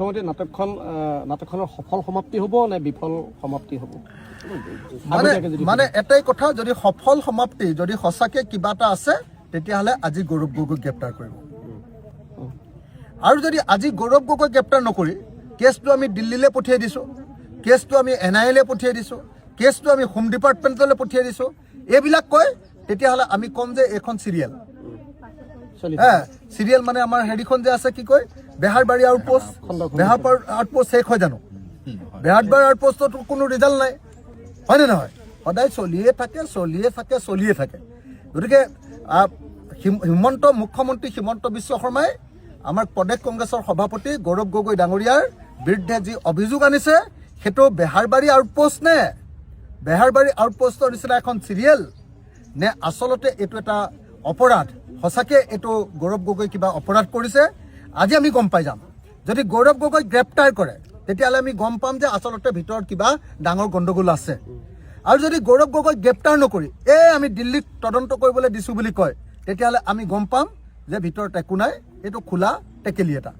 নাটকখনৰ সফল সমাপ্তি হ'ব নে বিফল সমাপ্তি হ'ব? মানে এটাই কথা, যদি সফল সমাপ্তি যদি সঁচাকৈ কিবা এটা আছে তেতিয়াহ'লে আজি গৌৰৱ গগৈক গ্ৰেপ্তাৰ কৰিব। আৰু যদি আজি গৌৰৱ গগৈক গ্ৰেপ্তাৰ নকৰি কেছটো আমি দিল্লীলৈ পঠিয়াই দিছোঁ, কেছটো আমি NIA পঠিয়াই দিছোঁ, কেছটো আমি হোম ডিপাৰ্টমেণ্টলৈ পঠিয়াই দিছোঁ, এইবিলাক কয়, তেতিয়াহ'লে আমি ক'ম যে এইখন চিৰিয়েল। চিৰিয়েল মানে আমাৰ হেৰিখন যে আছে কি কয়, বেহাৰবাৰী আউটপোষ্ট। বেহাৰবাৰী আউটপোষ্ট শেষ হয় জানো? বেহাৰবাৰী আউটপোষ্টতো কোনো ৰিজাল্ট নাই, হয়নে নহয়? সদায় চলিয়ে থাকে। গতিকে মুখ্যমন্ত্ৰী হিমন্ত বিশ্ব শৰ্মাই আমাৰ প্ৰদেশ কংগ্ৰেছৰ সভাপতি গৌৰৱ গগৈ ডাঙৰীয়াৰ বিৰুদ্ধে যি অভিযোগ আনিছে সেইটো বেহাৰবাৰী আউটপোষ্ট নে বেহাৰবাৰী আউটপোষ্টৰ নিচিনা এখন চিৰিয়েল নে আচলতে এইটো এটা অপৰাধ? সঁচাকৈ এইটো গৌৰৱ গগৈ কিবা অপৰাধ কৰিছে, আজি আমি গম পাই যাম। যদি গৌৰৱ গগৈক গ্ৰেপ্তাৰ কৰে তেতিয়াহ'লে আমি গম পাম যে আচলতে ভিতৰত কিবা ডাঙৰ গণ্ডগোল আছে। আৰু যদি গৌৰৱ গগৈক গ্ৰেপ্তাৰ নকৰি আমি দিল্লীক তদন্ত কৰিবলৈ দিছোঁ বুলি কয়, তেতিয়াহ'লে আমি গম পাম যে ভিতৰত একো নাই, এইটো খোলা টেকেলি এটা।